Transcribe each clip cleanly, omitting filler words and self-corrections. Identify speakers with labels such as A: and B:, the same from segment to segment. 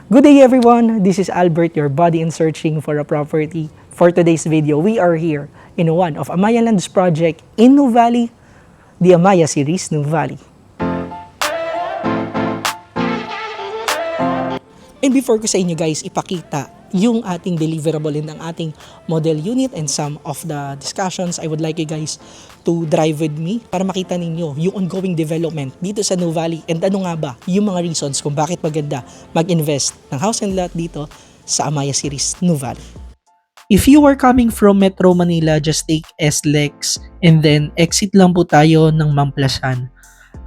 A: Good day everyone, this is Albert, your body in searching for a property. For today's video, we are here in one of Amaya Lands project in Nuvali, the Amaya series Nuvali. And before ko sa inyo guys ipakita yung ating deliverable in ng ating model unit and some of the discussions, I would like you guys to drive with me para makita ninyo yung ongoing development dito sa Nuvali and ano nga ba yung mga reasons kung bakit maganda mag-invest ng house and lot dito sa Amaya series Nuvali. If you are coming from Metro Manila, just take SLEX and then exit lang po tayo ng Mamplasan.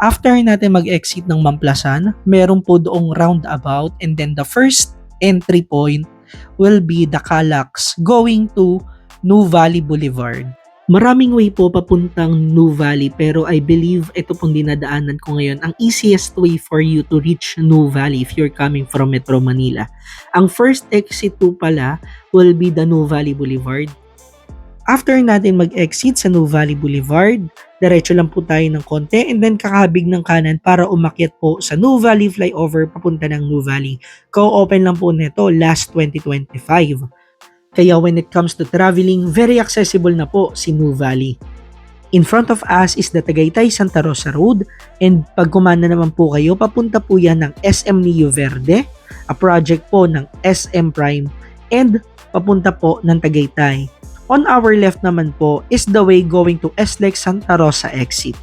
A: After natin mag-exit ng Mamplasan, meron po doong roundabout and then the first entry point will be the Calax going to Nuvali Boulevard. Maraming way po papuntang Nuvali pero I believe ito pong dinadaanan ko ngayon ang easiest way for you to reach Nuvali if you're coming from Metro Manila. Ang first exit po pala will be the Nuvali Boulevard. After natin mag-exit sa Nuvali Boulevard, diretso lang po tayo ng konti and then kakabig ng kanan para umakyat po sa Nuvali flyover papunta ng Nuvali. Co-open lang po nito last 2025. Kaya when it comes to traveling, very accessible na po si Nuvali. In front of us is the Tagaytay Santa Rosa Road and pag kumana naman po kayo, papunta po yan ng SM Neo Verde, a project po ng SM Prime and papunta po ng Tagaytay. On our left naman po is the way going to SLEX Santa Rosa exit.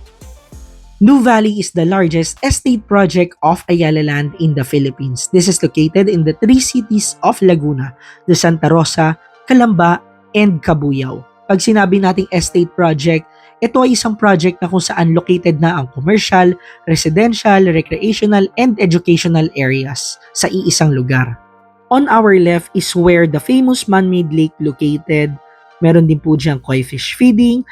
A: Nuvali is the largest estate project of Ayala Land in the Philippines. This is located in the three cities of Laguna, the Santa Rosa, Calamba, and Cabuyao. Pag sinabi nating estate project, ito ay isang project na kung saan located na ang commercial, residential, recreational, and educational areas sa iisang lugar. On our left is where the famous man-made lake located. Meron din po diyang koi fish feeding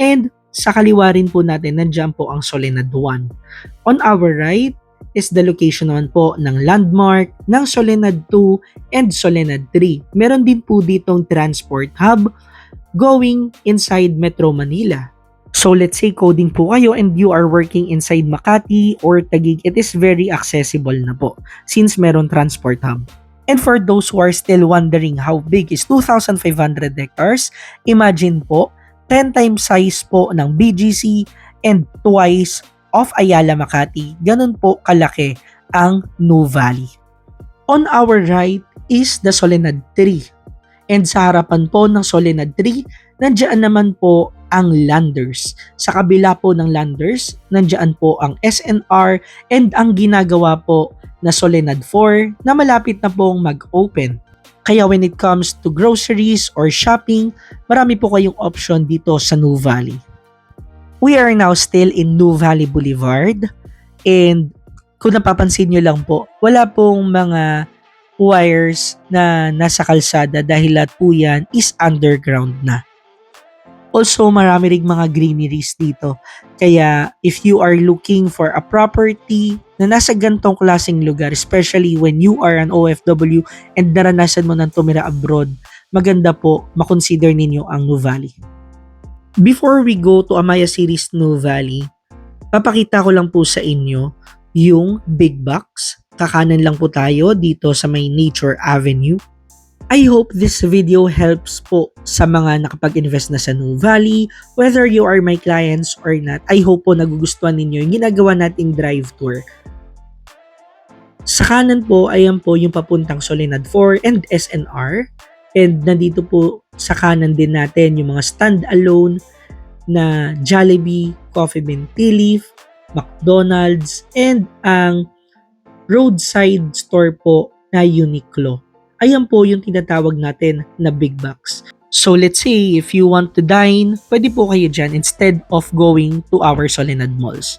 A: and sa kaliwa rin po natin nandiyan po ang Solenad 1. On our right is the location naman po ng landmark ng Solenad 2 and Solenad 3. Meron din po ditong transport hub going inside Metro Manila. So let's say coding po kayo and you are working inside Makati or Taguig, it is very accessible na po since meron transport hub. And for those who are still wondering how big is 2,500 hectares, imagine po, 10 times size po ng BGC and twice of Ayala Makati. Ganun po kalaki ang Nuvali. On our right is the Solenad 3. And sa harapan po ng Solenad 3, nandiyan naman po ang Landers. Sa kabila po ng Landers, nandiyan po ang SNR and ang ginagawa po na Solenad 4 na malapit na pong mag-open. Kaya when it comes to groceries or shopping, marami po kayong option dito sa Nuvali. We are now still in Nuvali Boulevard and kung napapansin nyo lang po, wala pong mga wires na nasa kalsada dahil lahat po yan is underground na. Also, marami ring mga greeneries dito. Kaya, if you are looking for a property na nasa gantong klaseng lugar, especially when you are an OFW and naranasan mo nang tumira abroad, maganda po makonsider ninyo ang Nuvali. Before we go to Amaya series Nuvali, papakita ko lang po sa inyo yung big box. Kakanan lang po tayo dito sa may Nature Avenue. I hope this video helps po sa mga nakapag-invest na sa Nuvali, whether you are my clients or not. I hope po nagugustuhan ninyo yung ginagawa nating drive tour. Sa kanan po, ayan po yung papuntang Solenad 4 and SNR. And nandito po sa kanan din natin yung mga stand-alone na Jollibee, Coffee Bean Tea Leaf, McDonald's, and ang roadside store po na Uniqlo. Ayan po yung tinatawag natin na big box. So let's say if you want to dine, pwede po kayo dyan instead of going to our Solenad malls.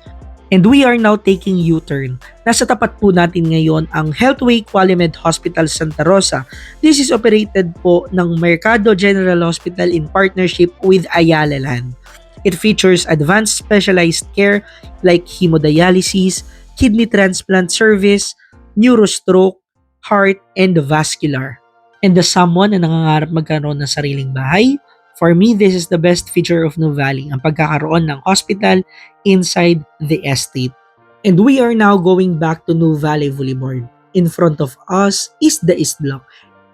A: And we are now taking U-turn. Nasa tapat po natin ngayon ang Healthway Qualimed Hospital Santa Rosa. This is operated po ng Mercado General Hospital in partnership with Ayala Land. It features advanced specialized care like hemodialysis, kidney transplant service, neurostroke, heart, and vascular. And as someone na nangangarap magkaroon ng sariling bahay, for me, this is the best feature of Nuvali, ang pagkakaroon ng hospital inside the estate. And we are now going back to Nuvali Boulevard. In front of us is the East Block.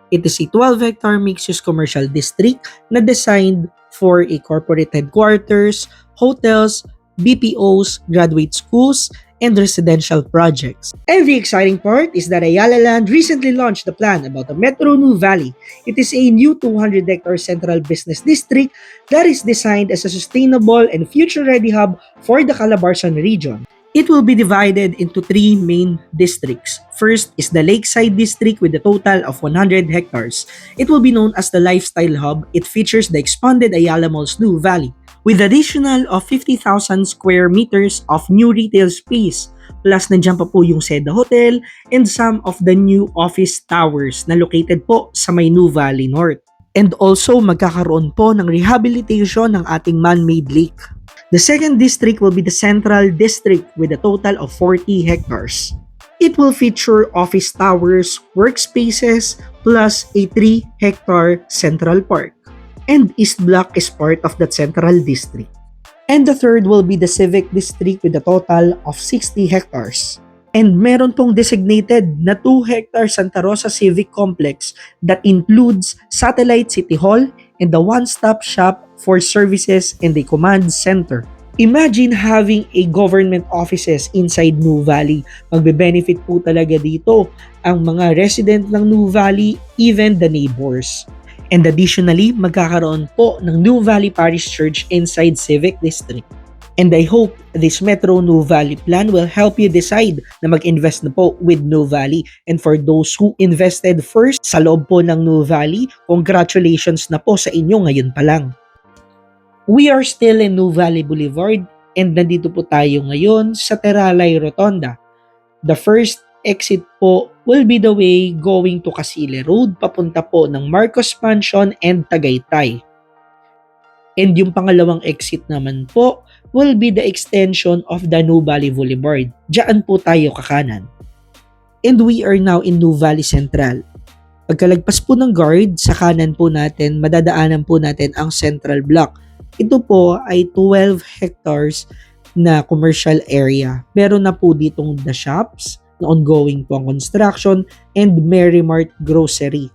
A: It is a 12-hectare mixed-use commercial district na designed for a corporate headquarters, hotels, BPOs, graduate schools, and residential projects. And the exciting part is that Ayala Land recently launched the plan about the Metro New Valley. It is a new 200-hectare central business district that is designed as a sustainable and future-ready hub for the Calabarzon region. It will be divided into three main districts. First is the Lakeside District with a total of 100 hectares. It will be known as the Lifestyle Hub. It features the expanded Ayala Mall's New Valley with additional of 50,000 square meters of new retail space. Plus, nandiyan pa po yung Seda Hotel and some of the new office towers na located po sa may New Valley North. And also, magkakaroon po ng rehabilitation ng ating man-made lake. The second district will be the Central District with a total of 40 hectares. It will feature office towers, workspaces, plus a 3-hectare Central Park. And East Block is part of that Central District. And the third will be the Civic District with a total of 60 hectares. And meron pong designated na 2-hectare Santa Rosa Civic Complex that includes Satellite City Hall and the one-stop shop for services and the command center. Imagine having a government offices inside New Valley. Magbe-benefit po talaga dito ang mga resident ng New Valley, even the neighbors. And additionally, magkakaroon po ng New Valley Parish Church inside Civic District. And I hope this Metro New Valley plan will help you decide na mag-invest na po with New Valley. And for those who invested first sa loob po ng New Valley, congratulations na po sa inyo ngayon pa lang. We are still in New Valley Boulevard and nandito po tayo ngayon sa Teralay Rotonda. The first exit po will be the way going to Casile Road papunta po ng Marcos Mansion and Tagaytay. And yung pangalawang exit naman po will be the extension of the New Valley Boulevard. Diyan po tayo kakanan. And we are now in New Valley Central. Pagkalagpas po ng guard, sa kanan po natin, madadaanan po natin ang Central Block. Ito po ay 12 hectares na commercial area. Meron na po ditong the shops, na ongoing po ang construction, and Merrimart Grocery.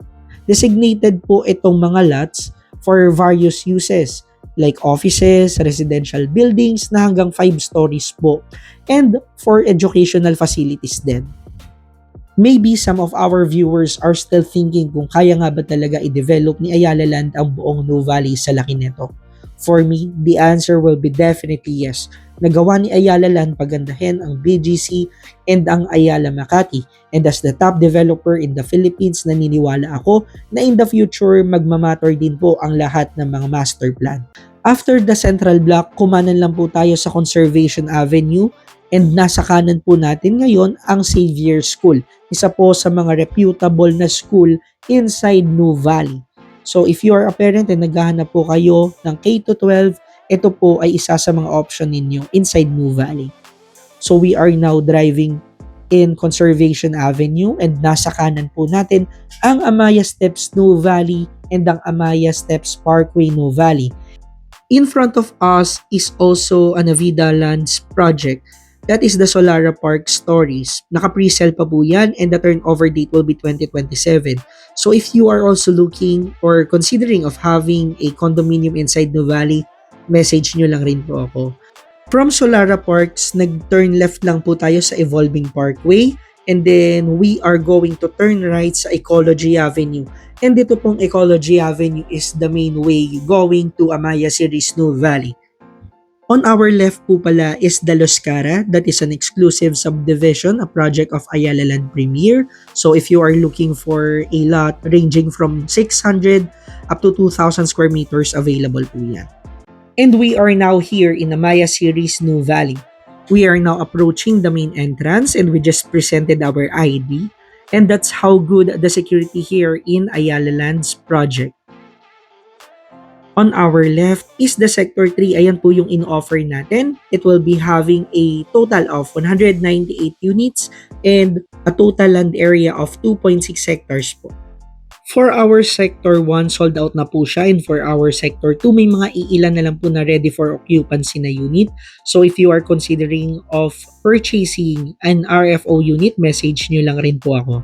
A: Designated po itong mga lots for various uses like offices, residential buildings na hanggang 5 stories po, and for educational facilities din. Maybe some of our viewers are still thinking kung kaya nga ba talaga i-develop ni Ayala Land ang buong New Valley sa laki nito. For me, the answer will be definitely yes. Nagawa ni Ayala Land pagandahin ang BGC and ang Ayala Makati. And as the top developer in the Philippines, naniniwala ako na in the future, magmamatter din po ang lahat ng mga master plan. After the Central Block, kumanan lang po tayo sa Conservation Avenue and nasa kanan po natin ngayon ang Xavier School. Isa po sa mga reputable na school inside New Valley. So if you are a parent and naghahanap po kayo ng K-12, ito po ay isa sa mga option ninyo inside New Valley. So we are now driving in Conservation Avenue and nasa kanan po natin ang Amaya Steps New Valley and ang Amaya Steps Parkway New Valley. In front of us is also an Avida Lands project. That is the Solara Park Stories. Naka-presell pa po yan and the turnover date will be 2027. So if you are also looking or considering of having a condominium inside New Valley, message nyo lang rin po ako. From Solara Parks, nag-turn left lang po tayo sa Evolving Parkway and then we are going to turn right sa Ecology Avenue. And dito pong Ecology Avenue is the main way going to Amaya Series New Valley. On our left po pala is the Los Cara, that is an exclusive subdivision, a project of Ayala Land Premier. So if you are looking for a lot ranging from 600 up to 2,000 square meters, available po yan. And we are now here in Amaya Series New Valley. We are now approaching the main entrance and we just presented our ID. And that's how good the security here in Ayala Land's project. On our left is the Sector 3. Ayan po yung in-offer natin. It will be having a total of 198 units and a total land area of 2.6 hectares po. For our Sector 1, sold out na po siya, and for our Sector 2, may mga iilan na lang po na ready for occupancy na unit. So if you are considering of purchasing an RFO unit, message nyo lang rin po ako.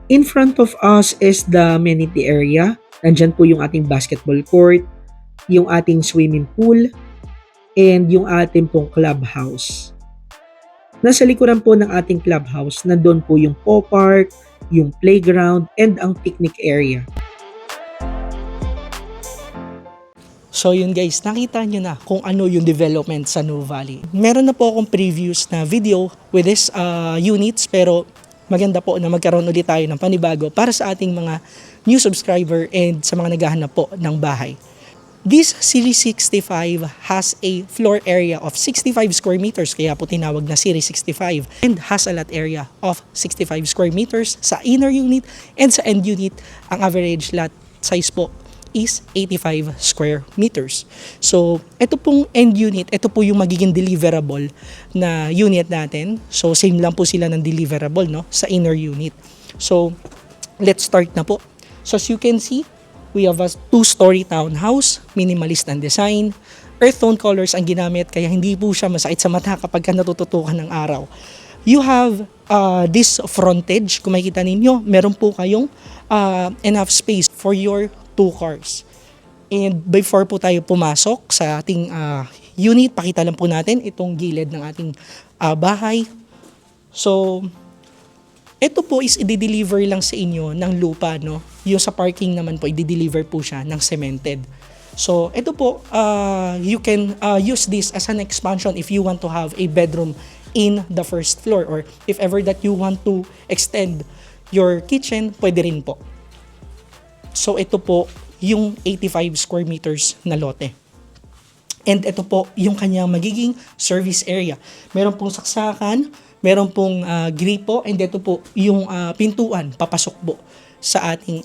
A: In front of us is the amenity area. Nandyan po yung ating basketball court, yung ating swimming pool, and yung ating pong clubhouse. Nasa likuran po ng ating clubhouse, nandun po yung park, yung playground, and ang picnic area. So yun guys, nakita nyo na kung ano yung development sa New Valley. Meron na po akong previous na video with this units, pero maganda po na magkaroon ulit tayo ng panibago para sa ating mga new subscriber and sa mga naghahanap po ng bahay. This Series 65 has a floor area of 65 square meters, kaya po tinawag na Series 65, and has a lot area of 65 square meters sa inner unit, and sa end unit, ang average lot size po is 85 square meters. So, ito pong end unit, ito po yung magiging deliverable na unit natin. So, same lang po sila ng deliverable, no, sa inner unit. So, let's start na po. So, as you can see, we have a 2-story townhouse, minimalist ang design, earth tone colors ang ginamit, kaya hindi po siya masakit sa mata kapag natututukan ng araw. You have this frontage, kung makikita ninyo, meron po kayong enough space for your 2 cars. And before po tayo pumasok sa ating unit, pakita lang po natin itong gilid ng ating bahay. So, ito po is i-deliver lang sa inyo ng lupa, no? Yung sa parking naman po, i-deliver po siya ng cemented. So, ito po, you can use this as an expansion if you want to have a bedroom in the first floor, or if ever that you want to extend your kitchen, pwede rin po. So, ito po yung 85 square meters na lote. And ito po yung kanyang magiging service area. Meron pong saksakan, meron pong gripo, and ito po yung pintuan, papasok po sa ating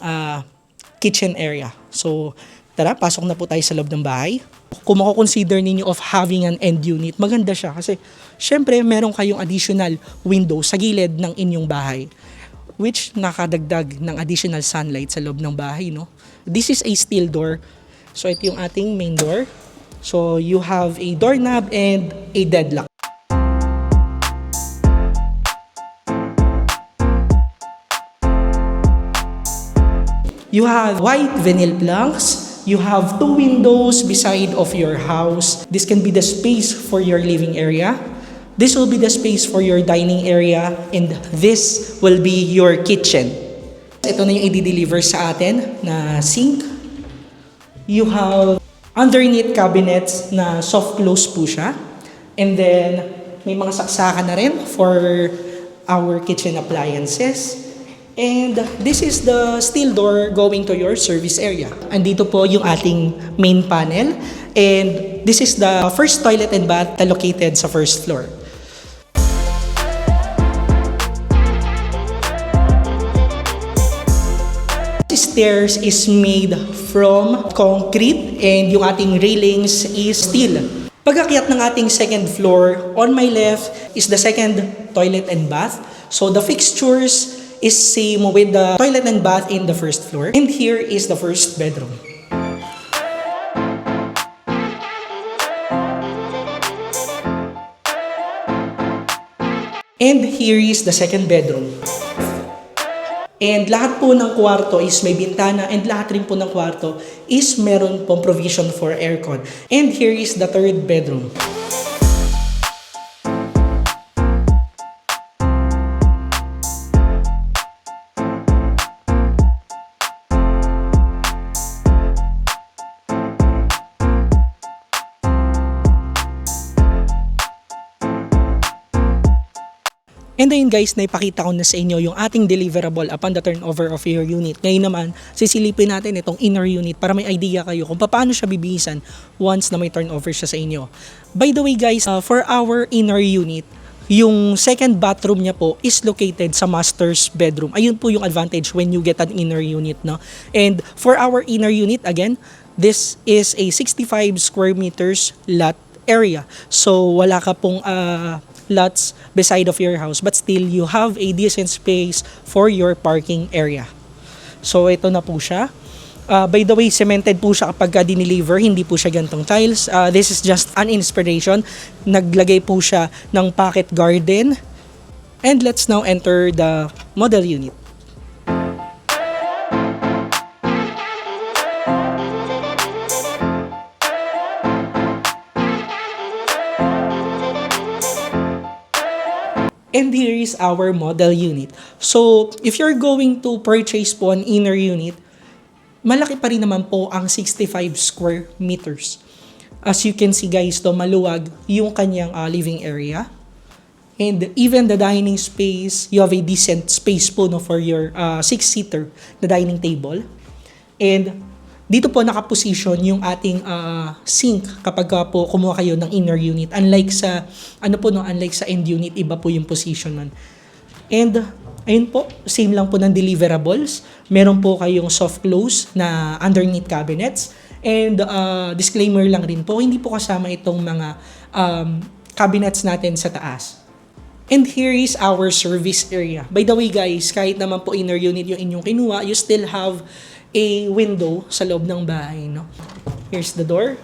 A: kitchen area. So, tara, pasok na po tayo sa loob ng bahay. Kung mako-consider ninyo of having an end unit, maganda siya kasi syempre meron kayong additional window sa gilid ng inyong bahay, which nakadagdag ng additional sunlight sa loob ng bahay, no? This is a steel door. So, ito yung ating main door. So, you have a doorknob and a deadlock. You have white vinyl planks. You have 2 windows beside of your house. This can be the space for your living area. This will be the space for your dining area. And this will be your kitchen. Ito na yung i-deliver sa atin na sink. You have underneath cabinets na soft close po siya. And then, may mga saksakan na rin for our kitchen appliances. And this is the steel door going to your service area. Andito po yung ating main panel. And this is the first toilet and bath located sa first floor. This stairs is made from concrete and yung ating railings is steel. Pag-akyat ng ating second floor, on my left is the second toilet and bath. So the fixtures is same with the toilet and bath in the first floor. And here is the first bedroom. And here is the second bedroom. And lahat po ng kwarto is may bintana, and lahat rin po ng kwarto is meron pong provision for aircon. And here is the third bedroom. And then guys, naipakita ko na sa inyo yung ating deliverable upon the turnover of your unit. Ngayon naman, sisilipin natin itong inner unit para may idea kayo kung paano siya bibihisan once na may turnover siya sa inyo. By the way guys, for our inner unit, yung second bathroom niya po is located sa master's bedroom. Ayun po yung advantage when you get an inner unit, no? And for our inner unit, again, this is a 65 square meters lot area. So wala ka pong lots beside of your house, but still you have a decent space for your parking area. So ito na po siya. By the way, cemented po siya kapag dineliver, hindi po siya gantong tiles. This is just an inspiration. Naglagay po siya ng pocket garden. And let's now enter the model unit. And here is our model unit. So, if you're going to purchase po an inner unit, malaki pa rin naman po ang 65 square meters. As you can see guys, maluwag yung kanyang living area. And even the dining space, you have a decent space po for your 6-seater na dining table. And dito po nakaposition yung ating sink kapag po kumuha kayo ng inner unit. Unlike sa unlike sa end unit, iba po yung position nun. And ayun po, same lang po ng deliverables. Meron po kayong soft close na underneath cabinets. And disclaimer lang rin po, hindi po kasama itong mga cabinets natin sa taas. And here is our service area. By the way guys, kahit naman po inner unit yung inyong kinuha, you still have a window sa loob ng bahay, no? Here's the door.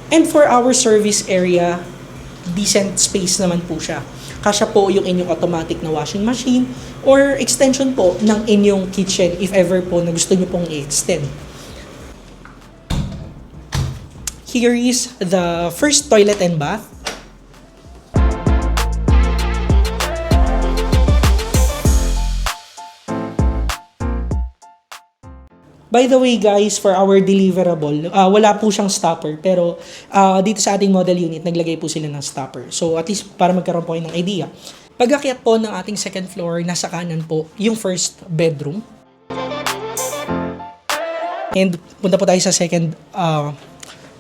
A: And for our service area, decent space naman po siya. Kasya po yung inyong automatic na washing machine or extension po ng inyong kitchen if ever po na gusto nyo pong i-extend. Here is the first toilet and bath. By the way guys, for our deliverable, wala po siyang stopper pero dito sa ating model unit, naglagay po sila ng stopper. So at least para magkaroon po kayo ng idea. Pag-akyat po ng ating second floor, nasa kanan po yung first bedroom. And punta po tayo sa second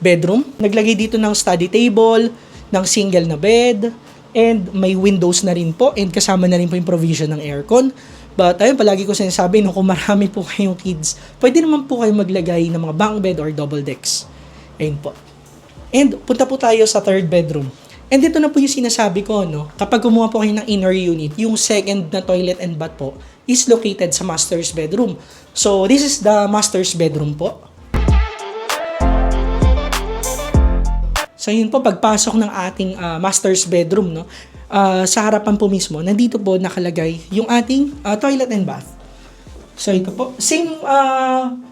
A: bedroom. Naglagay dito ng study table, ng single na bed, and may windows na rin po and kasama na rin po yung provision ng aircon. But ayun, palagi ko sinasabi, kung marami po kayong kids, pwede naman po kayo maglagay ng mga bunk bed or double decks. Ayun po. And punta po tayo sa third bedroom. And dito na po yung sinasabi ko, kapag kumuha po kayo ng inner unit, yung second na toilet and bath po is located sa master's bedroom. So this is the master's bedroom po. So yun po, pagpasok ng ating master's bedroom, sa harapan po mismo, nandito po nakalagay yung ating toilet and bath. So ito po, same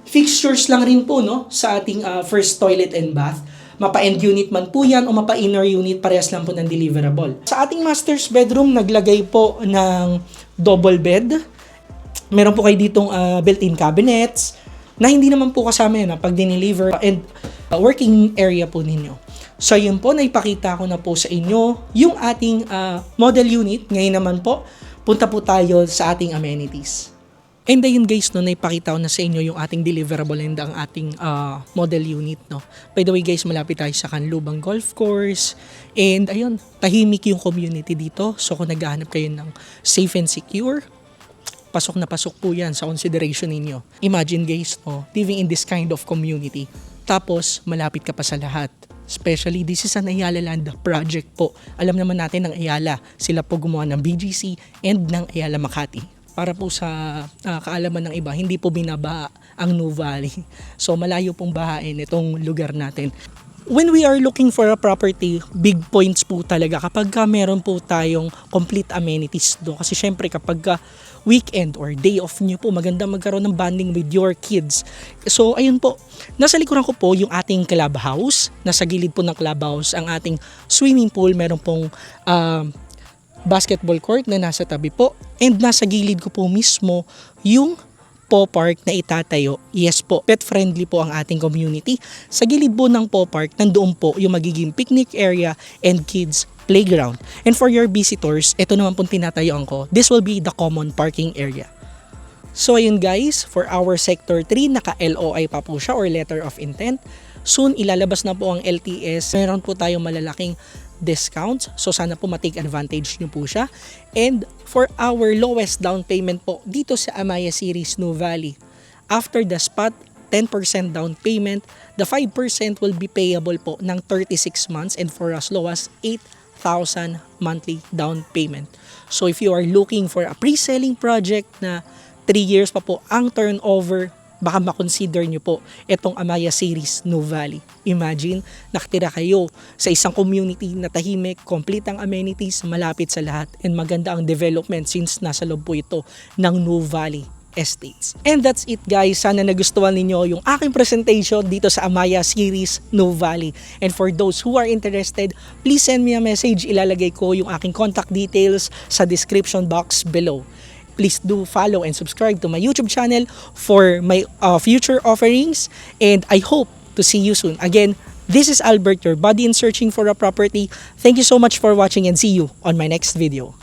A: fixtures lang rin po sa ating first toilet and bath. Mapa-end unit man po yan o mapa-inner unit, parehas lang po ng deliverable. Sa ating master's bedroom, naglagay po ng double bed. Meron po kayo ditong built-in cabinets na hindi naman po kasama yun pag dineliver and working area po ninyo. So yun po, naipakita ko na po sa inyo yung ating model unit. Ngayon naman po, punta po tayo sa ating amenities. And ayun guys, naipakita ko na sa inyo yung ating deliverable and ang ating model unit. By the way guys, malapit tayo sa Canlubang Golf Course. And ayun, tahimik yung community dito. So kung naghahanap kayo ng safe and secure, pasok na pasok po yan sa consideration ninyo. Imagine guys, living in this kind of community. Tapos, malapit ka pa sa lahat. Especially, this is an Ayala Land project po. Alam naman natin ng Ayala, sila po gumawa ng BGC and ng Ayala Makati. Para po sa kaalaman ng iba, hindi po binabaha ang Nuvali. So malayo pong bahain itong lugar natin. When we are looking for a property, big points po talaga kapag meron po tayong complete amenities doon. Kasi syempre kapag weekend or day off nyo po, maganda magkaroon ng bonding with your kids. So ayun po, nasa likuran ko po yung ating clubhouse. Nasa gilid po ng clubhouse ang ating swimming pool. Meron pong basketball court na nasa tabi po. And nasa gilid ko po mismo yung Park na itatayo. Yes po, pet friendly po ang ating community. Sa gilid po ng Park, nandoon po yung magiging picnic area and kids playground. And for your visitors, ito naman po tinatayuan ko. This will be the common parking area. So ayun guys, for our Sector 3, naka-LOI pa po siya or Letter of Intent. Soon, ilalabas na po ang LTS. Meron po tayong malalaking discounts. So sana po ma-take advantage nyo po siya. And for our lowest down payment po dito sa Amaya Series Nuvali, after the spot 10% down payment, the 5% will be payable po ng 36 months and for as low as 8,000 monthly down payment. So if you are looking for a pre-selling project na 3 years pa po ang turnover, baka makonsider nyo po itong Amaya Series No Valley. Imagine, nakatira kayo sa isang community na tahimik, complete ang amenities, malapit sa lahat, and maganda ang development since nasa loob po ito ng No Valley Estates. And that's it guys, sana nagustuhan ninyo yung aking presentation dito sa Amaya Series No Valley. And for those who are interested, please send me a message, ilalagay ko yung aking contact details sa description box below. Please do follow and subscribe to my YouTube channel for my future offerings, and I hope to see you soon. Again, this is Albert, your buddy in searching for a property. Thank you so much for watching and see you on my next video.